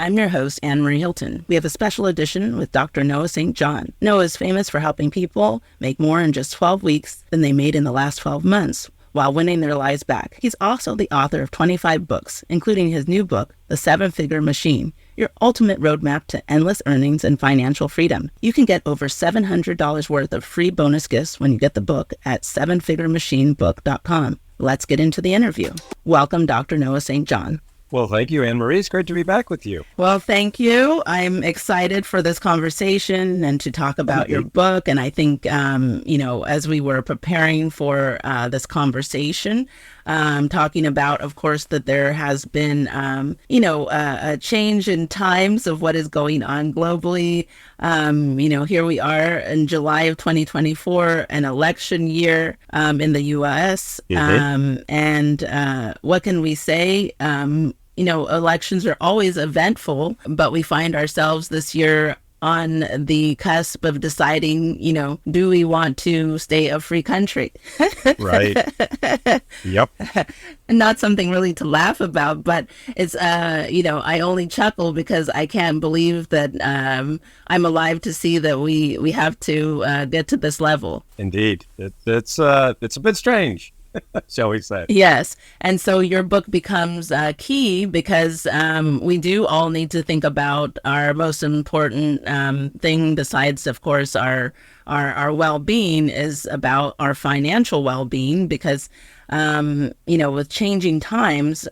I'm your host, Annmarie Hylton. We have a special edition with Dr. Noah St. John. Noah is famous for helping people make more in just 12 weeks than they made in the last 12 months while winning their lives back. He's also the author of 25 books, including his new book, The Seven-Figure Machine, your ultimate roadmap to endless earnings and financial freedom. You can get over $700 worth of free bonus gifts when you get the book at sevenfiguramachinebook.com. Let's get into the interview. Welcome, Dr. Noah St. John. Well, thank you, Annmarie. It's great to be back with you. Well, thank you. I'm excited for this conversation and to talk about your book. And I think, as we were preparing for this conversation, talking about, of course, that there has been, a change in times of what is going on globally. Here we are in July of 2024, an election year in the U.S. And what can we say? Elections are always eventful, but we find ourselves this year on the cusp of deciding, do we want to stay a free country? Right. Yep. Not something really to laugh about, but it's, I only chuckle because I can't believe that I'm alive to see that we have to get to this level. Indeed. It's a bit strange. Shall we say? Yes. And so your book becomes key because we do all need to think about our most important thing besides, of course, our well-being is about our financial well-being because, with changing times,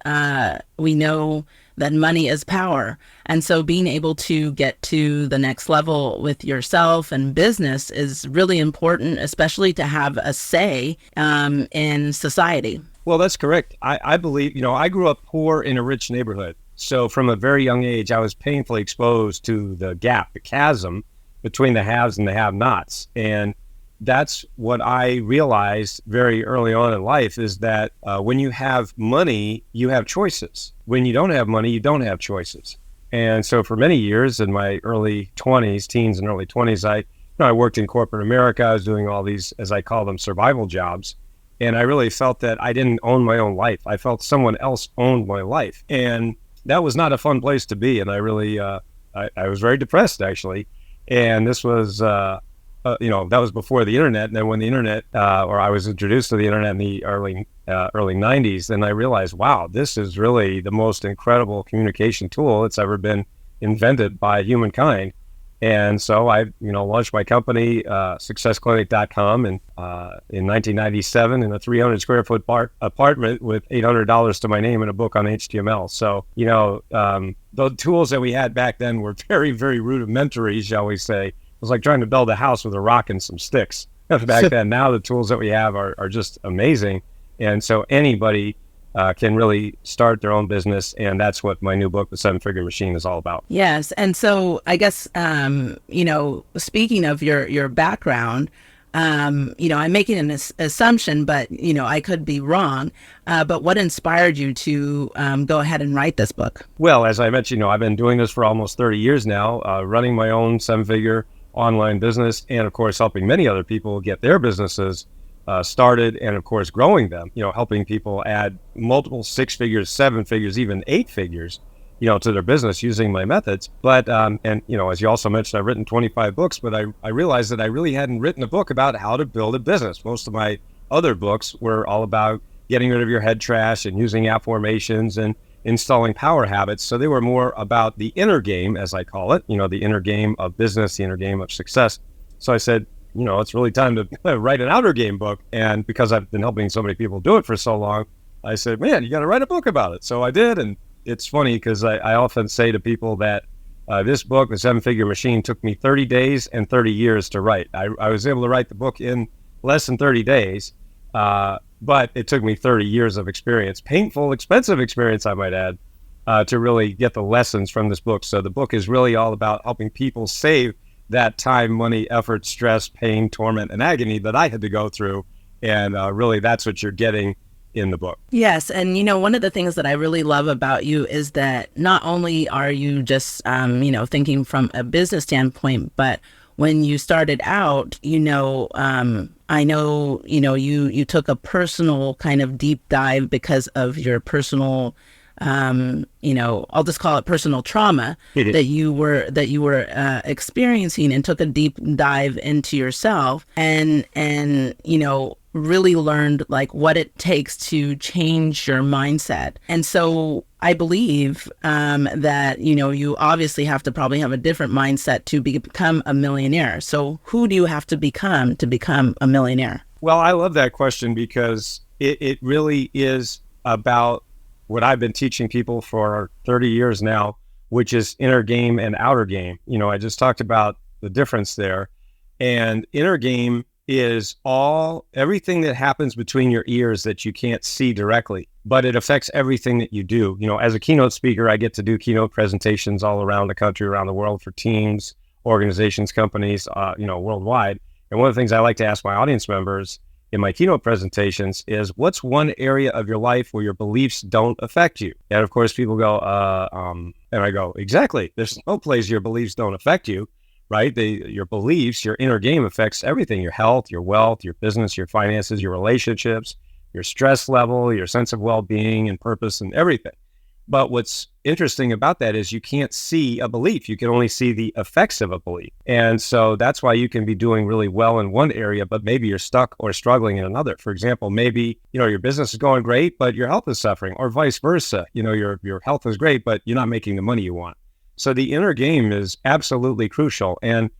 we know that money is power. And so being able to get to the next level with yourself and business is really important, especially to have a say in society. Well, that's correct. I believe, I grew up poor in a rich neighborhood. So from a very young age, I was painfully exposed to the gap, the chasm between the haves and the have-nots. And that's what I realized very early on in life is that when you have money, you have choices. When you don't have money, you don't have choices. And so for many years in my early 20s, teens and early 20s, I worked in corporate America. I was doing all these, as I call them, survival jobs. And I really felt that I didn't own my own life. I felt someone else owned my life. And that was not a fun place to be. And I really, I was very depressed, actually. And this was... that was before the internet. And then when the internet, or I was introduced to the internet in the early 90s, then I realized, wow, this is really the most incredible communication tool that's ever been invented by humankind. And so I, launched my company, successclinic.com, and in 1997 in a 300 square foot apartment with $800 to my name and a book on HTML. So, the tools that we had back then were very, very rudimentary, shall we say. It was like trying to build a house with a rock and some sticks back then. Now the tools that we have are just amazing. And so anybody can really start their own business. And that's what my new book, The Seven-Figure Machine, is all about. Yes. And so I guess, speaking of your background, I'm making an assumption, but, I could be wrong. But what inspired you to go ahead and write this book? Well, as I mentioned, I've been doing this for almost 30 years now, running my own seven-figure online business, and of course helping many other people get their businesses started, and of course growing them, helping people add multiple 6 figures, 7 figures, even 8 figures, to their business using my methods. But as you also mentioned, I've written 25 books, but I realized that I really hadn't written a book about how to build a business. Most of my other books were all about getting rid of your head trash and using affirmations and installing power habits. So they were more about the inner game, as I call it, the inner game of business, the inner game of success. So I said, it's really time to write an outer game book. And because I've been helping so many people do it for so long, I said, man, you got to write a book about it. So I did. And it's funny because I often say to people that this book, The Seven-Figure Machine, took me 30 days and 30 years to write. I was able to write the book in less than 30 days. But it took me 30 years of experience, painful, expensive experience, I might add, to really get the lessons from this book. So the book is really all about helping people save that time, money, effort, stress, pain, torment, and agony that I had to go through. And really, that's what you're getting in the book. Yes. And, one of the things that I really love about you is that not only are you just, thinking from a business standpoint, but when you started out, I know, you took a personal kind of deep dive because of your personal I'll just call it personal trauma that you were experiencing, and took a deep dive into yourself, and really learned like what it takes to change your mindset. And so I believe that you obviously have to probably have a different mindset to become a millionaire. So who do you have to become a millionaire? Well, I love that question because it really is about what I've been teaching people for 30 years now, which is inner game and outer game. I just talked about the difference there. And inner game is everything that happens between your ears that you can't see directly, but it affects everything that you do. As a keynote speaker, I get to do keynote presentations all around the country, around the world, for teams, organizations, companies, worldwide. And one of the things I like to ask my audience members in my keynote presentations is, what's one area of your life where your beliefs don't affect you? And of course, people go, and I go, exactly. There's no place your beliefs don't affect you, right? Your beliefs, your inner game affects everything: your health, your wealth, your business, your finances, your relationships, your stress level, your sense of well-being and purpose, and everything. But what's interesting about that is you can't see a belief. You can only see the effects of a belief. And so that's why you can be doing really well in one area, but maybe you're stuck or struggling in another. For example, maybe, your business is going great, but your health is suffering, or vice versa. Your health is great, but you're not making the money you want. So the inner game is absolutely crucial. And,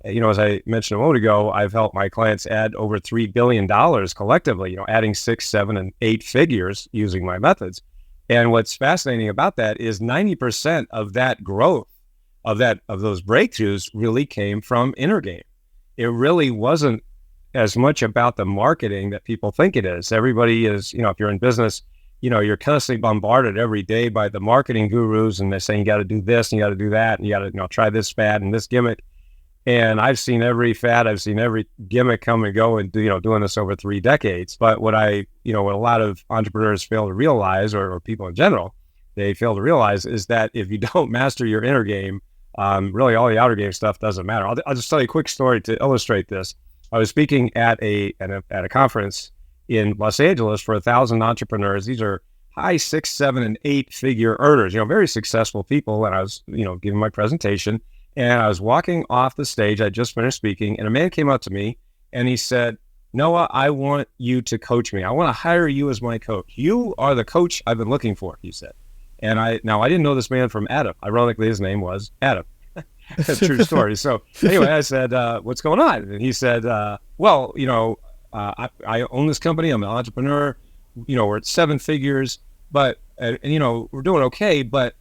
as I mentioned a moment ago, I've helped my clients add over $3 billion collectively, adding 6, 7, and 8 figures using my methods. And what's fascinating about that is 90% of that growth, of those breakthroughs, really came from inner game. It really wasn't as much about the marketing that people think it is. Everybody is, if you're in business, you're constantly bombarded every day by the marketing gurus, and they're saying you got to do this and you got to do that, and you got to try this fad and this gimmick. And I've seen every fad, I've seen every gimmick come and go, and doing this over 3 decades. But what a lot of entrepreneurs fail to realize, or people in general, they fail to realize, is that if you don't master your inner game, really all the outer game stuff doesn't matter. I'll just tell you a quick story to illustrate this. I was speaking at a conference in Los Angeles for 1,000 entrepreneurs. These are high 6, 7, and 8 figure earners, very successful people. And I was, giving my presentation. And I was walking off the stage. I just finished speaking, and a man came up to me and he said, "Noah, I want you to coach me. I want to hire you as my coach. You are the coach I've been looking for," he said. And I didn't know this man from Adam. Ironically, his name was Adam. True story. So anyway, I said, "What's going on?" And he said, "Well, I own this company. I'm an entrepreneur. We're at 7 figures, but, we're doing okay, but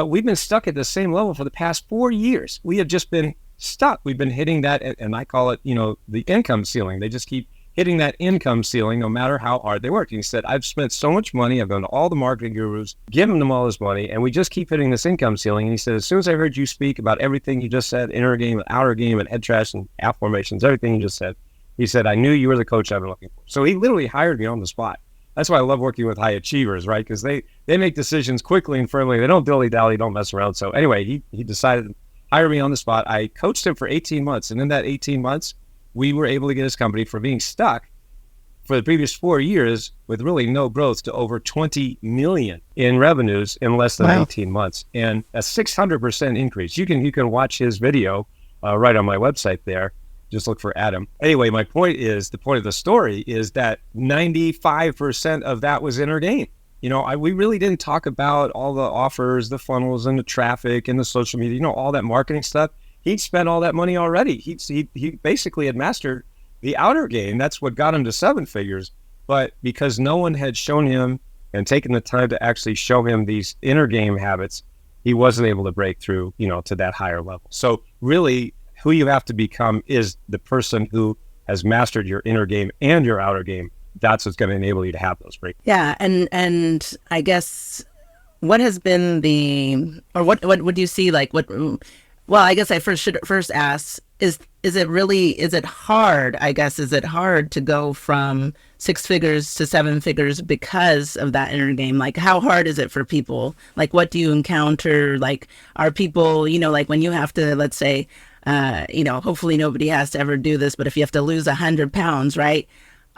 we've been stuck at the same level for the past 4 years. We have just been stuck. We've been hitting that," and I call it, the income ceiling. They just keep hitting that income ceiling no matter how hard they work. And he said, "I've spent so much money. I've gone to all the marketing gurus, given them all this money, and we just keep hitting this income ceiling." And he said, "As soon as I heard you speak about everything you just said, inner game and outer game and head trash and app formations, everything you just said," he said, "I knew you were the coach I've been looking for." So he literally hired me on the spot. That's why I love working with high achievers, right? Because they make decisions quickly and firmly. They don't dilly-dally, don't mess around. So anyway, he decided to hire me on the spot. I coached him for 18 months. And in that 18 months, we were able to get his company from being stuck for the previous 4 years with really no growth to over 20 million in revenues in less than 18 months, and a 600% increase. You can watch his video right on my website there. Just look for Adam. Anyway, the point of the story is that 95% of that was inner game. We really didn't talk about all the offers, the funnels, and the traffic, and the social media, all that marketing stuff. He'd spent all that money already. He basically had mastered the outer game. That's what got him to 7 figures. But because no one had shown him and taken the time to actually show him these inner game habits, he wasn't able to break through, to that higher level. So really, who you have to become is the person who has mastered your inner game and your outer game. That's what's going to enable you to have those breaks. Yeah, and I guess what has been what would you see, like what? Well, I guess I should ask, is it hard? I guess, is it hard to go from 6 figures to 7 figures because of that inner game? Like, how hard is it for people? Like, what do you encounter? Like, are people, like when you have to, let's say, hopefully nobody has to ever do this, but if you have to lose 100 pounds, right?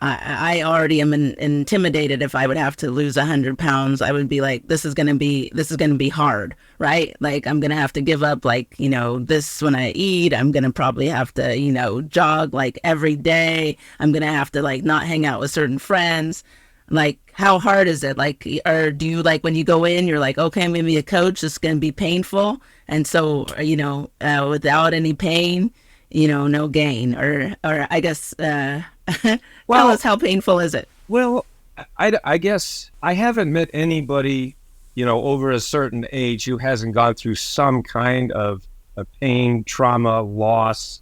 I already am intimidated if I would have to lose 100 pounds. I would be like, this is gonna be hard, right? Like I'm gonna have to give up like, this when I eat. I'm gonna probably have to, jog like every day. I'm gonna have to like not hang out with certain friends. Like how hard is it? Like, or do you like when you go in, you're like, okay, maybe a coach, it's gonna be painful, and so without any pain, no gain, or I guess tell Well, us how painful is it? well, I guess I haven't met anybody, over a certain age who hasn't gone through some kind of a pain, trauma, loss,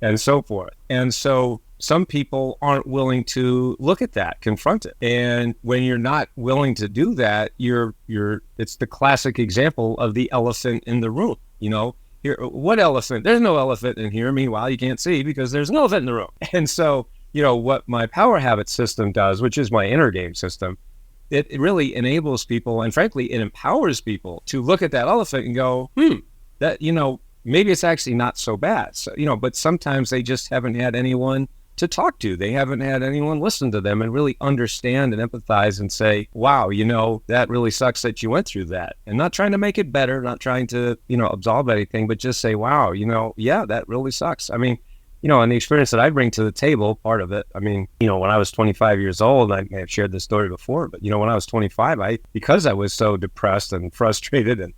and so forth. And so some people aren't willing to look at that, confront it. And when you're not willing to do that, it's the classic example of the elephant in the room. Here, what elephant? There's no elephant in here. Meanwhile, you can't see because there's an elephant in the room. And so, what my power habit system does, which is my inner game system, it really enables people, and frankly, it empowers people to look at that elephant and go, that, maybe it's actually not so bad. So, but sometimes they just haven't had anyone to talk to. They haven't had anyone listen to them and really understand and empathize and say, wow, that really sucks that you went through that. And not trying to make it better, not trying to, absolve anything, but just say, wow, yeah, that really sucks. I mean, and the experience that I bring to the table, part of it, I mean, when I was 25 years old, I may have shared this story before, but, when I was 25, because I was so depressed and frustrated and,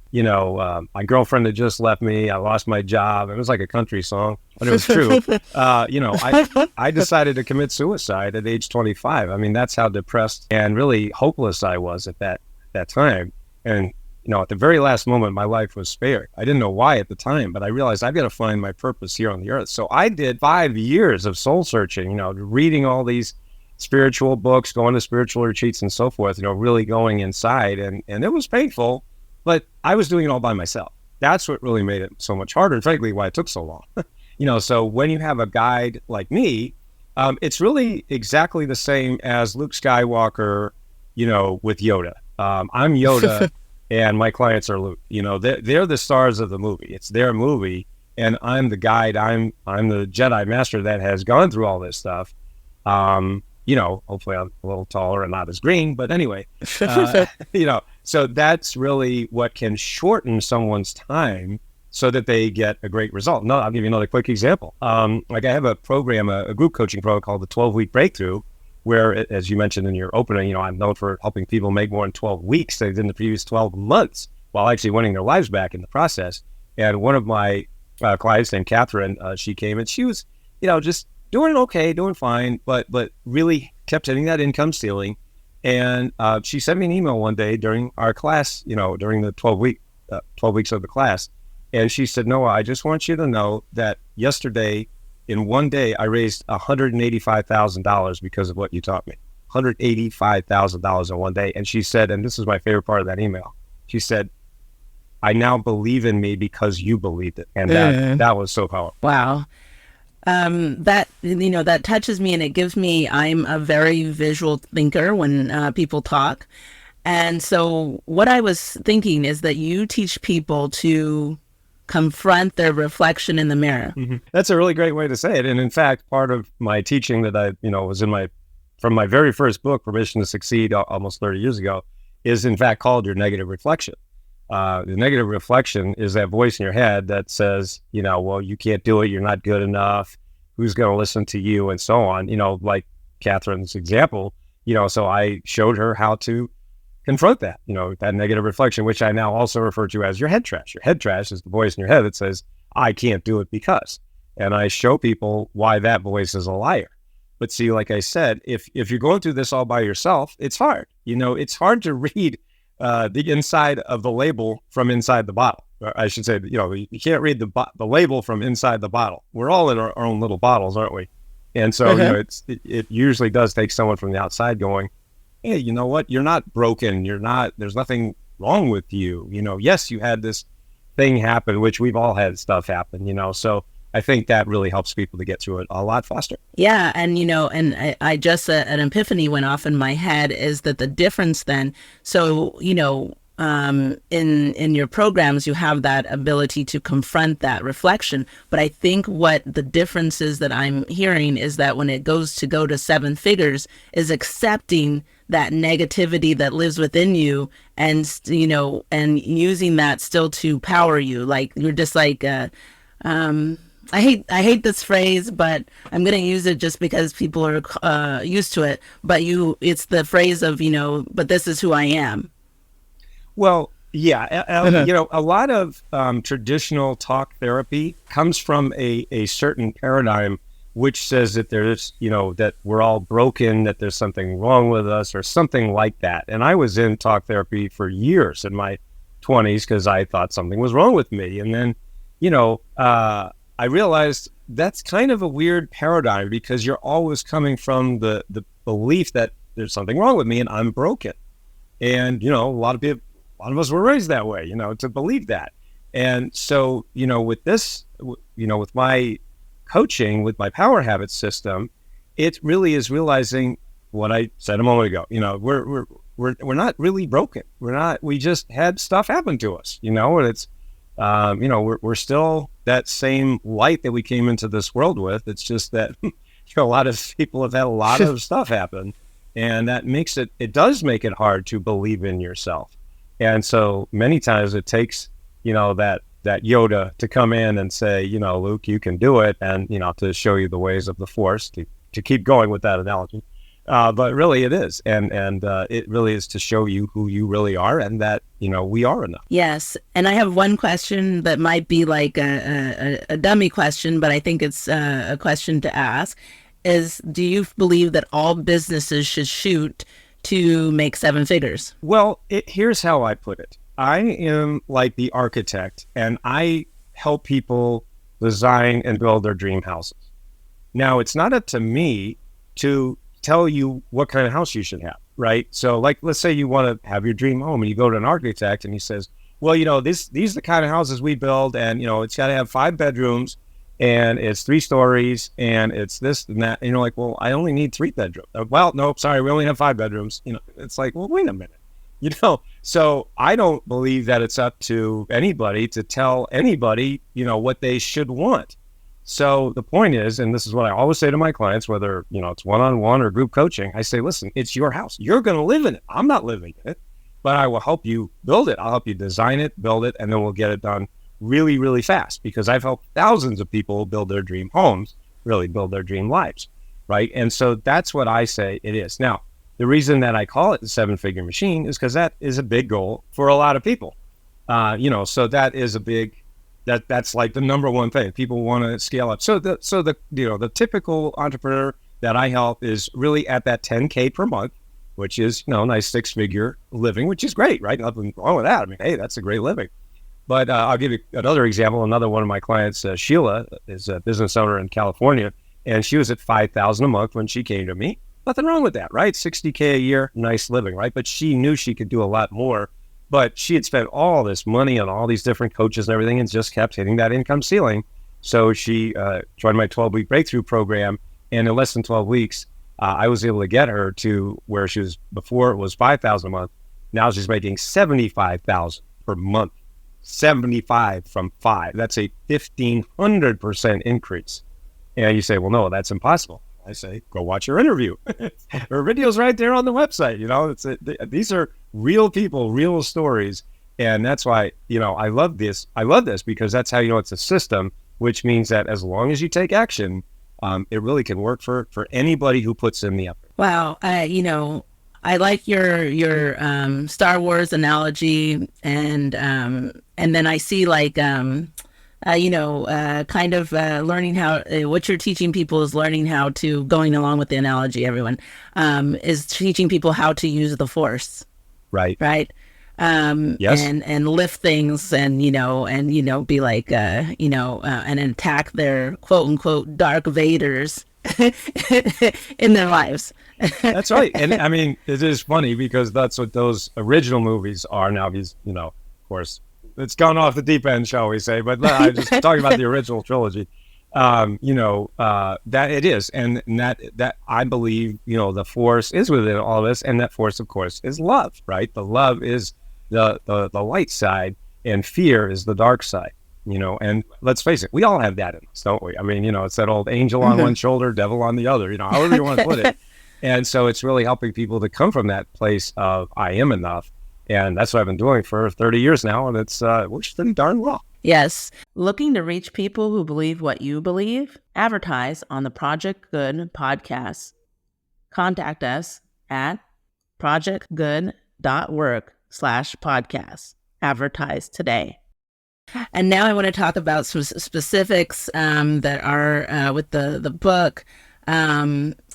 my girlfriend had just left me, I lost my job. It was like a country song, but it was true. I decided to commit suicide at age 25. I mean, that's how depressed and really hopeless I was at that time. And, at the very last moment, my life was spared. I didn't know why at the time, but I realized I've got to find my purpose here on the earth. So I did 5 years of soul searching, reading all these spiritual books, going to spiritual retreats and so forth, really going inside. And it was painful, but I was doing it all by myself. That's what really made it so much harder, and frankly, why it took so long. So when you have a guide like me, it's really exactly the same as Luke Skywalker, with Yoda. I'm Yoda. And my clients are Luke. They're the stars of the movie. It's their movie, and I'm the guide. I'm the Jedi Master that has gone through all this stuff. Hopefully I'm a little taller and not as green, but anyway, so that's really what can shorten someone's time so that they get a great result. No, I'll give you another quick example. Like I have a program, a group coaching program called the 12-Week Breakthrough, where, as you mentioned in your opening, I'm known for helping people make more in 12 weeks than they did in the previous 12 months while actually winning their lives back in the process. And one of my clients named Catherine, she came and she was, just doing okay, doing fine, but really kept hitting that income ceiling. And she sent me an email one day during our class, during the 12 weeks of the class. And she said, Noah, I just want you to know that yesterday, in one day, I raised $185,000 because of what you taught me. $185,000 in one day. And she said, and this is my favorite part of that email, she said, I now believe in me because you believed it. And that was so powerful. Wow. That touches me, and it gives me, I'm a very visual thinker when people talk. And so what I was thinking is that you teach people to confront their reflection in the mirror. Mm-hmm. That's a really great way to say it. And in fact, part of my teaching that I, was from my very first book, Permission to Succeed, almost 30 years ago, is in fact called your negative reflection. The negative reflection is that voice in your head that says, well, you can't do it. You're not good enough. Who's going to listen to you? And so on, like Catherine's example, so I showed her how to confront that, that negative reflection, which I now also refer to as your head trash. Your head trash is the voice in your head that says, I can't do it because, and I show people why that voice is a liar. But see, like I said, if you're going through this all by yourself, it's hard. It's hard to read the inside of the label from inside the bottle. Or I should say, you can't read the label from inside the bottle. We're all in our own little bottles, aren't we? And so, it usually does take someone from the outside going, hey, you know what? You're not broken. There's nothing wrong with you. Yes, you had this thing happen, which we've all had stuff happen, so I think that really helps people to get through it a lot faster. Yeah. And, I just, an epiphany went off in my head is that the difference then, so, in your programs, you have that ability to confront that reflection. But I think what the difference is that I'm hearing is that when it goes to go to seven figures, is accepting that negativity that lives within you, and and using that still to power you. Like you're just like I hate this phrase, but I'm gonna use it just because people are used to it. But it's the phrase of but this is who I am. Well, yeah, a lot of traditional talk therapy comes from a certain paradigm which says that there's, that we're all broken, that there's something wrong with us or something like that. And I was in talk therapy for years in my 20s because I thought something was wrong with me. And then, I realized that's kind of a weird paradigm because you're always coming from the belief that there's something wrong with me and I'm broken. And, a lot of us were raised that way, to believe that. And so, with this, with my coaching, with my power habits system, it really is realizing what I said a moment ago. We're not really broken. We just had stuff happen to us, and it's, we're still that same light that we came into this world with. It's just that, a lot of people have had a lot of stuff happen, and that it does make it hard to believe in yourself. And so many times it takes, that Yoda to come in and say, Luke, you can do it. And, to show you the ways of the force to keep going with that analogy. But really it is. And it really is to show you who you really are and that, we are enough. Yes. And I have one question that might be like a dummy question, but I think it's a question to ask is, do you believe that all businesses should shoot to make seven figures? Well, here's how I put it. I am like the architect and I help people design and build their dream houses. Now, it's not up to me to tell you what kind of house you should have, right? So like, let's say you want to have your dream home and you go to an architect and he says, well, these are the kind of houses we build and, it's got to have 5 bedrooms and it's 3 stories and it's this and that. And you're like, well, I only need 3 bedrooms. Well, no, sorry, we only have 5 bedrooms. It's like, well, wait a minute. So I don't believe that it's up to anybody to tell anybody, what they should want. So the point is, and this is what I always say to my clients, whether, it's one-on-one or group coaching, I say, listen, it's your house. You're going to live in it. I'm not living in it, but I will help you build it. I'll help you design it, build it, and then we'll get it done really, really fast because I've helped thousands of people build their dream homes, really build their dream lives, right? And so that's what I say it is. Now, the reason that I call it the 7-figure machine is because that is a big goal for a lot of people. So that is that's like the number one thing people want to scale up. So the typical entrepreneur that I help is really at that 10K per month, which is, nice 6-figure living, which is great, right? Nothing wrong with that. I mean, hey, that's a great living. But I'll give you another example. Another one of my clients, Sheila, is a business owner in California, and she was at $5,000 a month when she came to me. Nothing wrong with that, right? $60K a year, nice living, right? But she knew she could do a lot more. But she had spent all this money on all these different coaches and everything and just kept hitting that income ceiling. So she joined my 12-week breakthrough program. And in less than 12 weeks, I was able to get her to where she was before. It was $5,000 a month. Now she's making $75,000 per month. 75 from 5. That's a 1,500% increase. And you say, well, no, that's impossible. I say, go watch her interview. Her video's right there on the website. These are real people, real stories. And that's why, I love this. I love this because that's how it's a system, which means that as long as you take action, it really can work for anybody who puts in the effort. Wow. I like your Star Wars analogy, and then I see like kind of learning how what you're teaching people is learning how to, going along with the analogy, everyone is teaching people how to use the force, right? Yes, and lift things, and be like and attack their quote unquote dark Vaders in their lives. That's right. And I mean, it is funny because that's what those original movies are now. These, of course, it's gone off the deep end, shall we say, but I'm just talking about the original trilogy. That it is. And that I believe, the force is within all of us. And that force, of course, is love, right? The love is, the light side, and fear is the dark side. And let's face it, we all have that in us, don't we? I mean, it's that old angel on one shoulder, devil on the other, however you want to put it. And so it's really helping people to come from that place of I am enough. And that's what I've been doing for 30 years now. And it's works pretty darn well. Yes. Looking to reach people who believe what you believe? Advertise on the Project Good podcast. Contact us at projectgood.work/podcast. Advertise today. And now I want to talk about some specifics that are with the book.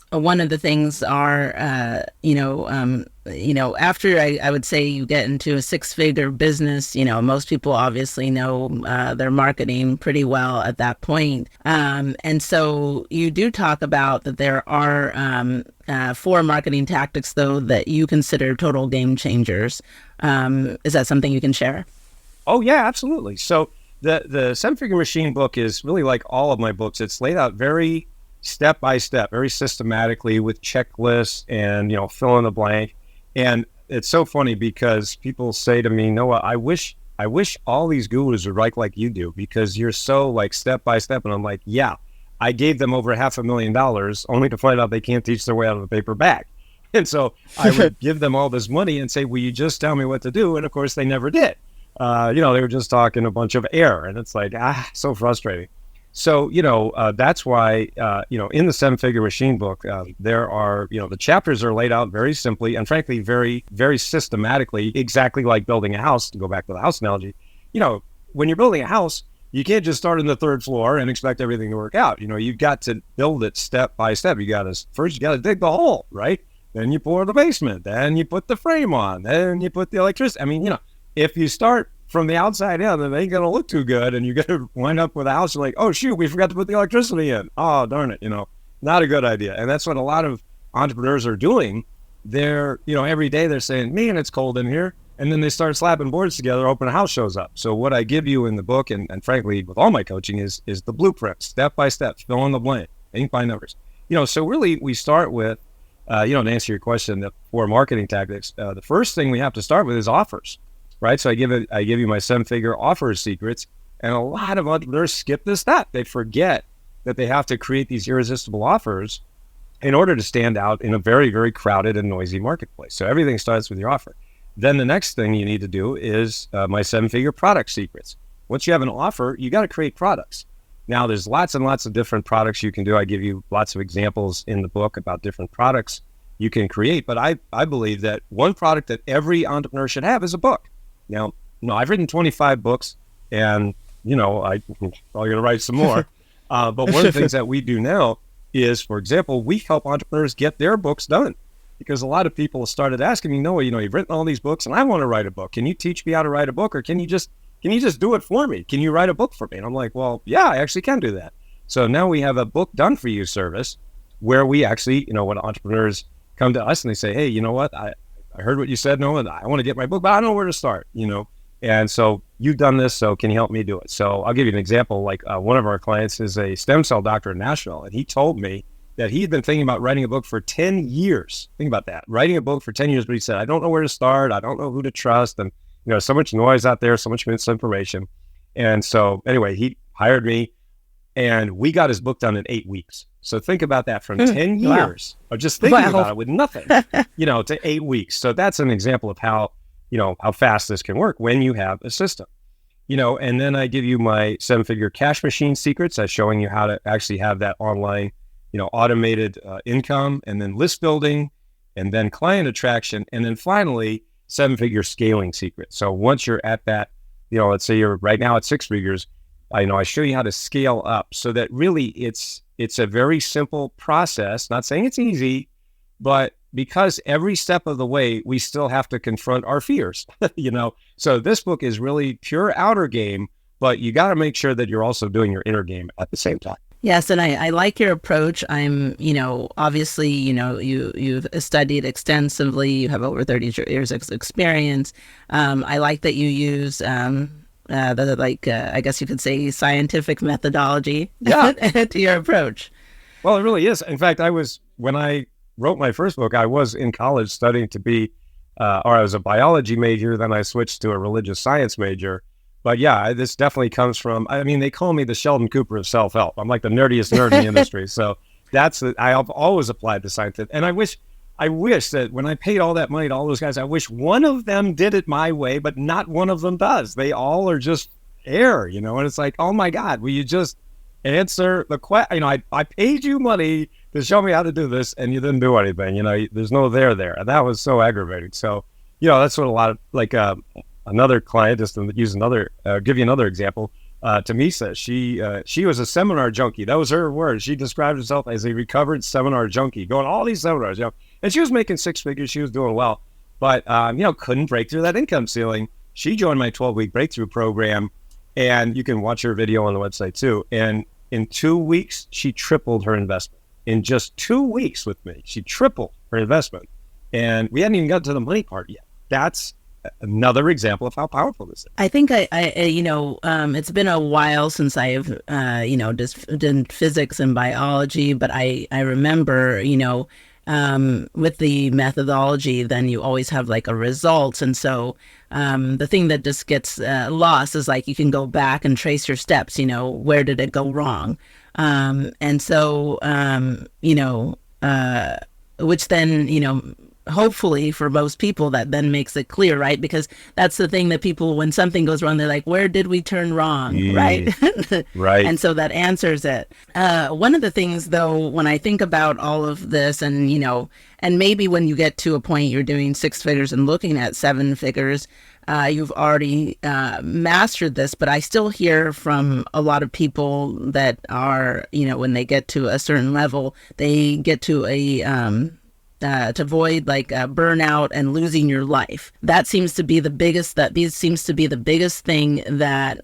One of the things are, after I would say you get into a 6-figure business, most people obviously know their marketing pretty well at that point. And so you do talk about that there are 4 marketing tactics, though, that you consider total game changers. Is that something you can share? Oh, yeah, absolutely. So the 7-Figure Machine book is really like all of my books. It's laid out very step by step, very systematically with checklists and, fill in the blank. And it's so funny because people say to me, Noah, I wish all these gurus would write like you do because you're so like step by step. And I'm like, yeah, I gave them over $500,000 only to find out they can't teach their way out of a paper bag. And so I would give them all this money and say, will you just tell me what to do? And of course they never did. They were just talking a bunch of air, and it's like, so frustrating. So, that's why, in the 7-Figure Machine book, there are, the chapters are laid out very simply and frankly, very, very systematically, exactly like building a house, to go back to the house analogy. When you're building a house, you can't just start on the 3rd floor and expect everything to work out. You've got to build it step by step. You got to dig the hole, right? Then you pour the basement, then you put the frame on, then you put the electricity. I mean, if you start from the outside in, then it ain't going to look too good. And you're going to wind up with a house. You're like, oh, shoot, we forgot to put the electricity in. Oh, darn it. Not a good idea. And that's what a lot of entrepreneurs are doing. They're, every day they're saying, man, it's cold in here. And then they start slapping boards together, hoping a house shows up. So what I give you in the book, and frankly, with all my coaching is the blueprint, step by step, fill in the blank, ink by numbers. So really we start with, to answer your question, the 4 marketing tactics. The first thing we have to start with is offers. Right. So I give you my 7-figure offers secrets. And a lot of entrepreneurs skip this step. They forget that they have to create these irresistible offers in order to stand out in a very, very crowded and noisy marketplace. So everything starts with your offer. Then the next thing you need to do is my 7-figure product secrets. Once you have an offer, you got to create products. Now, there's lots and lots of different products you can do. I give you lots of examples in the book about different products you can create. But I believe that one product that every entrepreneur should have is a book. Now, I've written 25 books, and, I'm probably going to write some more. But one of the things that we do now is, for example, we help entrepreneurs get their books done. Because a lot of people started asking me, Noah, you've written all these books, and I want to write a book. Can you teach me how to write a book, or can you just do it for me? Can you write a book for me? And I'm like, well, yeah, I actually can do that. So now we have a book done for you service where we actually, when entrepreneurs come to us and they say, hey, you know what? I heard what you said, Noah, and I want to get my book, but I don't know where to start, And so you've done this, so can you help me do it? So I'll give you an example. Like one of our clients is a stem cell doctor in Nashville, and he told me that he had been thinking about writing a book for 10 years. Think about that, writing a book for 10 years. But he said, I don't know where to start. I don't know who to trust. And, so much noise out there, so much misinformation. And so anyway, he hired me, and we got his book done in 8 weeks. So think about that, from 10 years of just thinking about it with nothing, to 8 weeks. So that's an example of how fast this can work when you have a system, and then I give you my 7-figure cash machine secrets, as showing you how to actually have that online, automated income, and then list building, and then client attraction. And then finally, 7-figure scaling secrets. So once you're at that, let's say you're right now at 6 figures, I show you how to scale up, so that really it's a very simple process. Not saying it's easy, but because every step of the way, we still have to confront our fears, So this book is really pure outer game, but you got to make sure that you're also doing your inner game at the same time. Yes, and I like your approach. I'm, obviously, you've studied extensively. You have over 30 years of experience. I like that you use I guess you could say, scientific methodology to your approach. Well, it really is. In fact, when I wrote my first book, I was in college studying to be or I was a biology major, then I switched to a religious science major. But yeah, this definitely comes from, I mean, they call me the Sheldon Cooper of self-help. I'm like the nerdiest nerd in the industry. So I've always applied the scientific. And I wish that when I paid all that money to all those guys, I wish one of them did it my way, but not one of them does. They all are just air, and it's like, oh my God, will you just answer the question? I paid you money to show me how to do this and you didn't do anything. There's no there. And that was so aggravating. So, that's what a lot of like, another client, just to use give you another example, Tamisa, she was a seminar junkie. That was her word. She described herself as a recovered seminar junkie, going to all these seminars, and she was making six figures. She was doing well, but, couldn't break through that income ceiling. She joined my 12-week breakthrough program, and you can watch her video on the website too. And in 2 weeks, she tripled her investment. In just 2 weeks with me, she tripled her investment. And we hadn't even got to the money part yet. That's another example of how powerful this is. I think it's been a while since I've, just done physics and biology, but I remember, with the methodology, then you always have like a result. And so the thing that just gets lost is like you can go back and trace your steps, where did it go wrong? And so, which then, hopefully for most people that then makes it clear, right? Because that's the thing that people, when something goes wrong, they're like, where did we turn wrong? Right. Right. And so that answers it. One of the things though, when I think about all of this and, and maybe when you get to a point you're doing six figures and looking at seven figures, you've already mastered this, but I still hear from a lot of people that are, when they get to a certain level, they get to to avoid like burnout and losing your life. That seems to be the biggest thing that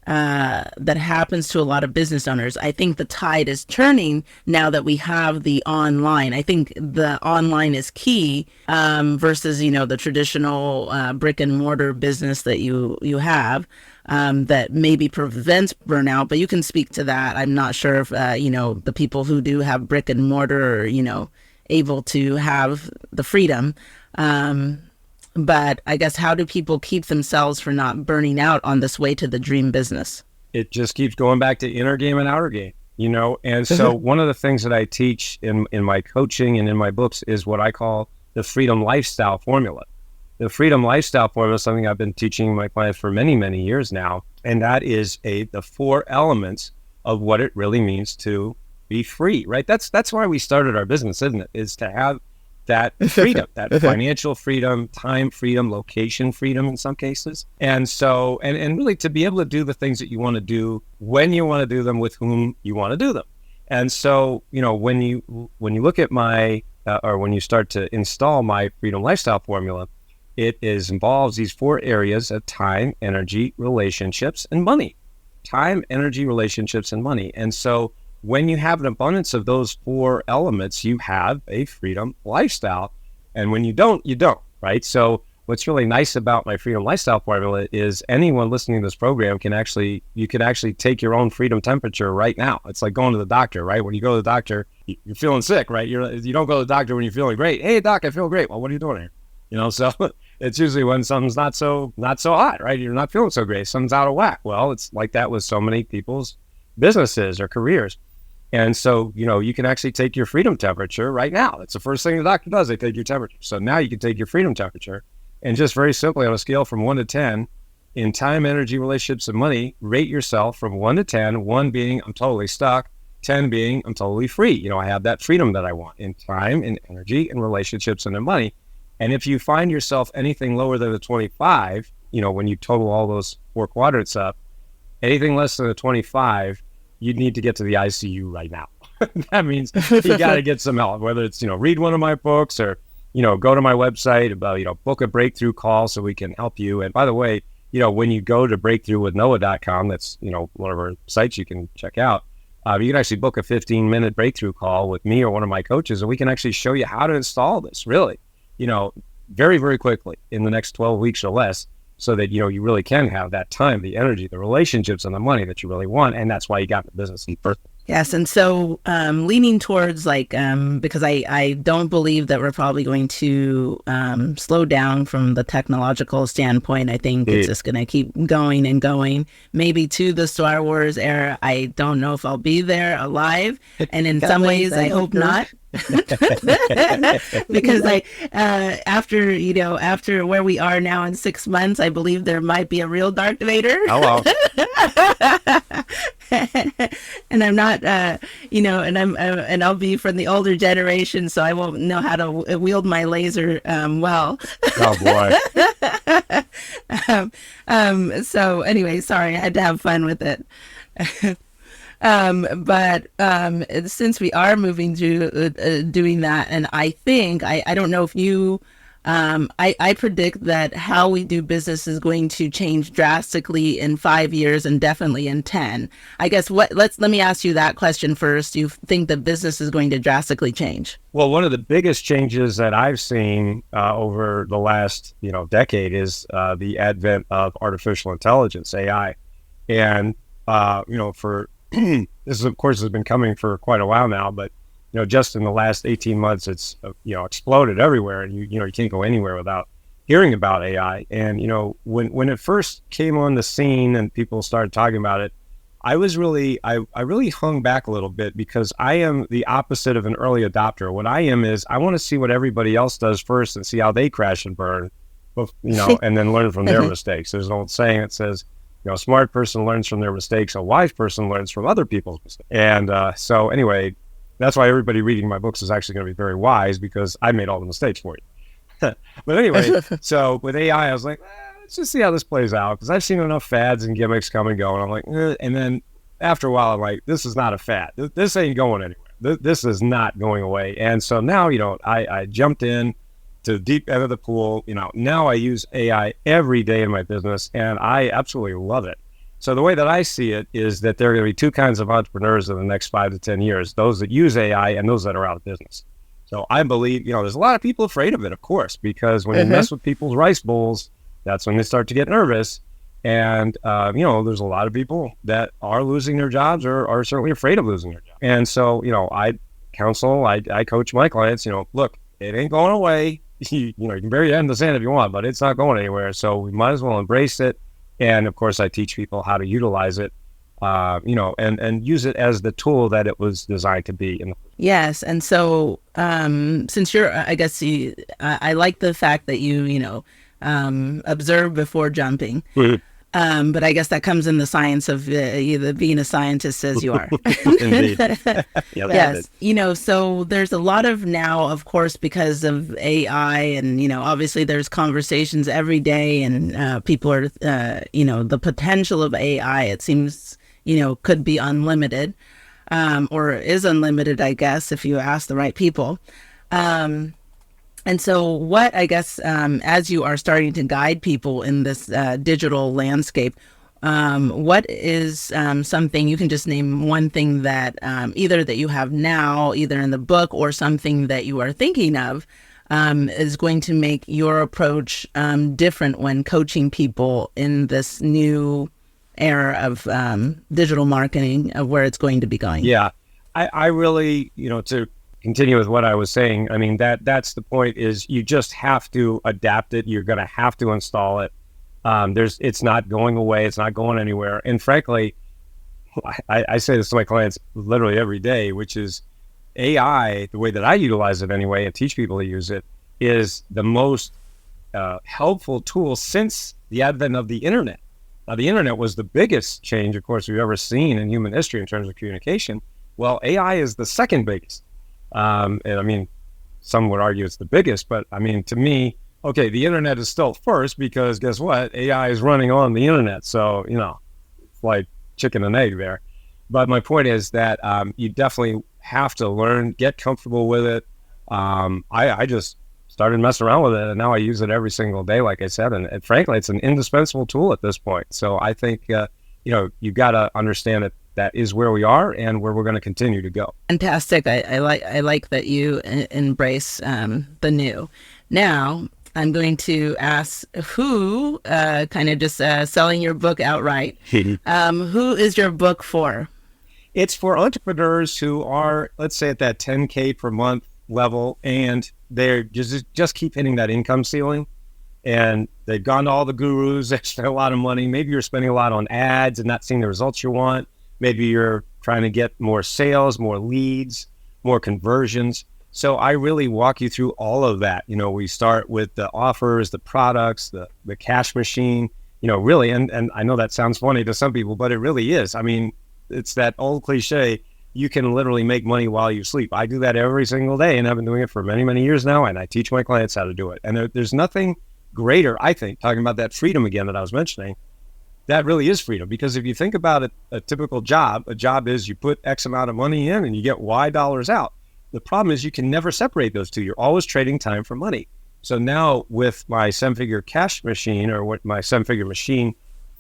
that happens to a lot of business owners. I think the tide is turning now that we have the online. I think the online is key versus the traditional brick and mortar business that you have. That maybe prevents burnout, but you can speak to that. I'm not sure if the people who do have brick and mortar are able to have the freedom. But I guess, how do people keep themselves from not burning out on this way to the dream business? It just keeps going back to inner game and outer game, and so one of the things that I teach in my coaching and in my books is what I call the freedom lifestyle formula. The freedom lifestyle formula is something I've been teaching my clients for many, many years now. And that is the 4 elements of what it really means to be free, right? That's why we started our business, isn't it? Is to have that freedom, that financial freedom, time freedom, location freedom in some cases. And so, and really to be able to do the things that you want to do, when you want to do them, with whom you want to do them. And so, when you look at or when you start to install my freedom lifestyle formula, it involves these 4 areas of time, energy, relationships, and money. Time, energy, relationships, and money. And so when you have an abundance of those 4 elements, you have a freedom lifestyle. And when you don't, you don't, right? So what's really nice about my freedom lifestyle formula is anyone listening to this program you can actually take your own freedom temperature right now. It's like going to the doctor, right? When you go to the doctor, you're feeling sick, right? You don't go to the doctor when you're feeling great. Hey, doc, I feel great. Well, what are you doing here? So it's usually when something's not so hot, right? You're not feeling so great. Something's out of whack. Well, it's like that with so many people's businesses or careers. And so, you can actually take your freedom temperature right now. It's the first thing the doctor does. They take your temperature. So now you can take your freedom temperature and just very simply on a scale from 1 to 10 in time, energy, relationships, and money, rate yourself from 1 to 10, 1 being I'm totally stuck, 10 being I'm totally free. I have that freedom that I want in time, in energy, in relationships, and in money. And if you find yourself anything lower than a 25, when you total all those 4 quadrants up, anything less than a 25, you need to get to the ICU right now. That means you got to get some help, whether it's, read one of my books or, go to my website about, book a breakthrough call so we can help you. And by the way, when you go to breakthroughwithnoah.com, that's, one of our sites you can check out. You can actually book a 15-minute breakthrough call with me or one of my coaches, and we can actually show you how to install this really, very, very quickly in the next 12 weeks or less, so that, you really can have that time, the energy, the relationships, and the money that you really want. And that's why you got the business in the first place. Yes, and so leaning towards like because I don't believe that we're probably going to slow down from the technological standpoint. I think it's Indeed. just going to keep going and going. Maybe to the Star Wars era. I don't know if I'll be there alive, and in some ways, I hope not. Because I after after where we are now in 6 months, I believe there might be a real Darth Vader. Hello. And I'm not, and I'll be from the older generation, so I won't know how to wield my laser well. Oh boy. So anyway, sorry, I had to have fun with it. But since we are moving to doing that, and I think I don't know if you I predict that how we do business is going to change drastically in 5 years and definitely in 10. I guess let me ask you that question first. You think the business is going to drastically change? Well, one of the biggest changes that I've seen over the last decade is the advent of artificial intelligence, AI, and for this is, of course, has been coming for quite a while now, but just in the last 18 months, it's exploded everywhere, and you can't go anywhere without hearing about AI. And when it first came on the scene and people started talking about it, I really hung back a little bit, because I am the opposite of an early adopter. What I am is I want to see what everybody else does first and see how they crash and burn, and then learn from their mistakes. There's an old saying that says, a smart person learns from their mistakes, a wise person learns from other people's mistakes. And so anyway, that's why everybody reading my books is actually going to be very wise, because I made all the mistakes for you. But anyway, so with AI, I was like, let's just see how this plays out, because I've seen enough fads and gimmicks come and go. And I'm like, and then after a while, I'm like, this is not a fad. This ain't going anywhere. This is not going away. And so now, I jumped in to the deep end of the pool. Now I use AI every day in my business, and I absolutely love it. So the way that I see it is that there are going to be two kinds of entrepreneurs in the next 5 to 10 years, those that use AI and those that are out of business. So I believe, there's a lot of people afraid of it, of course, because when you mess with people's rice bowls, that's when they start to get nervous. And, there's a lot of people that are losing their jobs or are certainly afraid of losing their jobs. And so, I counsel, I coach my clients, look, it ain't going away. You can bury your head in the sand if you want, but it's not going anywhere. So we might as well embrace it. And of course, I teach people how to utilize it, and use it as the tool that it was designed to be. Yes, and so since I guess I like the fact that you observe before jumping. But I guess that comes in the science of either being a scientist as you are. Indeed. Yes. So there's a lot of now, of course, because of AI, and, obviously there's conversations every day, and people are, the potential of AI, it seems, could be unlimited, or is unlimited, I guess, if you ask the right people. And so what, I guess, as you are starting to guide people in this digital landscape, what is something, you can just name one thing that either that you have now, either in the book, or something that you are thinking of, is going to make your approach different when coaching people in this new era of digital marketing, of where it's going to be going? Yeah, I really, to continue with what I was saying, I mean, that's the point, is you just have to adapt it. You're going to have to install it. It's not going away. It's not going anywhere. And frankly, I say this to my clients literally every day, which is AI, the way that I utilize it anyway, and teach people to use it, is the most helpful tool since the advent of the internet. Now, the internet was the biggest change, of course, we've ever seen in human history in terms of communication. Well, AI is the second biggest. And I mean, some would argue it's the biggest, but I mean, to me, okay, the internet is still first, because guess what? AI is running on the internet. So, it's like chicken and egg there. But my point is that you definitely have to learn, get comfortable with it. I just started messing around with it, and now I use it every single day, like I said. And frankly, it's an indispensable tool at this point. So I think, you got to understand that is where we are and where we're going to continue to go. Fantastic. I like that you embrace the new. Now, I'm going to ask who, kind of just selling your book outright, who is your book for? It's for entrepreneurs who are, let's say, at that 10K per month level, and they're just keep hitting that income ceiling. And they've gone to all the gurus. They've spent a lot of money. Maybe you're spending a lot on ads and not seeing the results you want. Maybe you're trying to get more sales, more leads, more conversions. So I really walk you through all of that. We start with the offers, the products, the cash machine, really. And I know that sounds funny to some people, but it really is. I mean, it's that old cliche. You can literally make money while you sleep. I do that every single day, and I've been doing it for many, many years now. And I teach my clients how to do it. And there's nothing greater, I think, talking about that freedom again that I was mentioning. That really is freedom, because if you think about it, a typical job, a job is you put X amount of money in and you get Y dollars out. The problem is you can never separate those two. You're always trading time for money. So now with my 7-figure cash machine, or what my 7-figure machine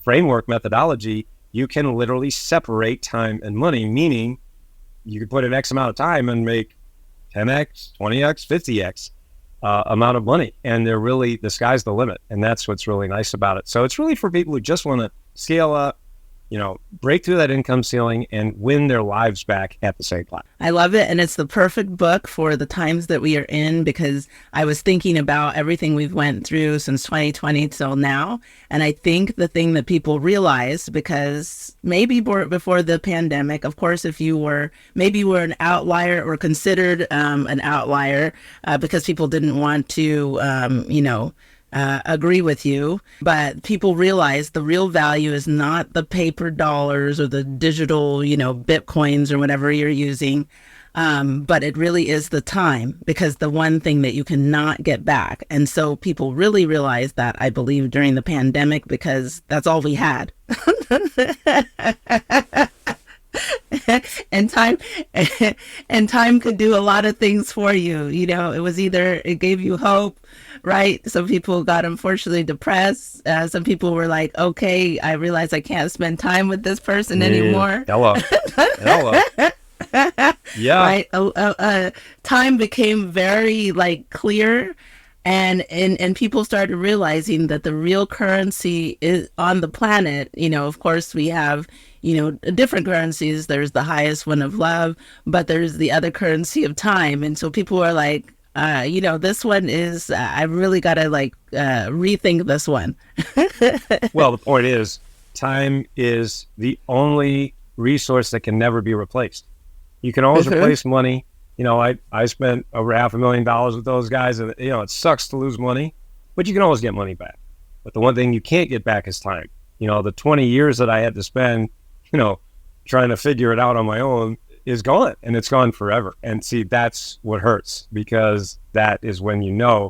framework methodology, you can literally separate time and money, meaning you can put an X amount of time and make 10X, 20X, 50X amount of money. And the sky's the limit. And that's what's really nice about it. So it's really for people who just want to scale up, break through that income ceiling and win their lives back at the same time. I love it. And it's the perfect book for the times that we are in, because I was thinking about everything we've went through since 2020 till now. And I think the thing that people realized, because maybe before the pandemic, of course, if you were an outlier or considered an outlier because people didn't want to, agree with you, but people realize the real value is not the paper dollars or the digital, Bitcoins or whatever you're using, but it really is the time, because the one thing that you cannot get back. And so people really realized that, I believe, during the pandemic, because that's all we had. and time could do a lot of things for you. It was either it gave you hope, right? Some people got unfortunately depressed. Some people were like, okay, I realize I can't spend time with this person anymore. Hello. Yeah. Right. Time became very clear. And people started realizing that the real currency is on the planet. Of course, we have, different currencies. There's the highest one of love, but there's the other currency of time. And so people are like, this one is, I really got to rethink this one. Well, the point is, time is the only resource that can never be replaced. You can always replace money. I spent over $500,000 with those guys, and it sucks to lose money, but you can always get money back. But the one thing you can't get back is time. The 20 years that I had to spend, trying to figure it out on my own is gone, and it's gone forever. And see, that's what hurts, because that is when you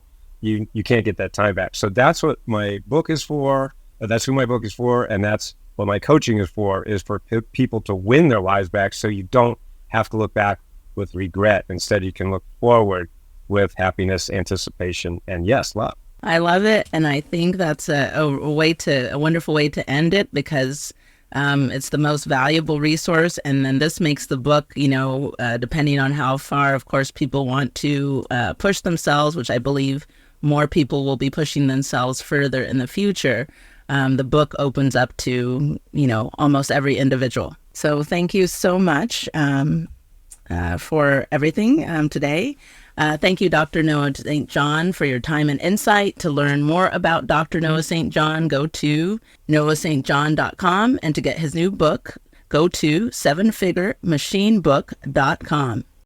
can't get that time back. So that's what my book is for. That's who my book is for, and that's what my coaching is for people to win their lives back, so you don't have to look back with regret. Instead, you can look forward with happiness, anticipation, and yes, love. I love it. And I think that's a wonderful way to end it, because it's the most valuable resource. And then this makes the book, depending on how far, of course, people want to push themselves, which I believe more people will be pushing themselves further in the future. The book opens up to, almost every individual. So thank you so much for everything today. Thank you, Dr. Noah St. John, for your time and insight. To learn more about Dr. Noah St. John, go to noahstjohn.com. And to get his new book, go to 7figureMachineBook.com.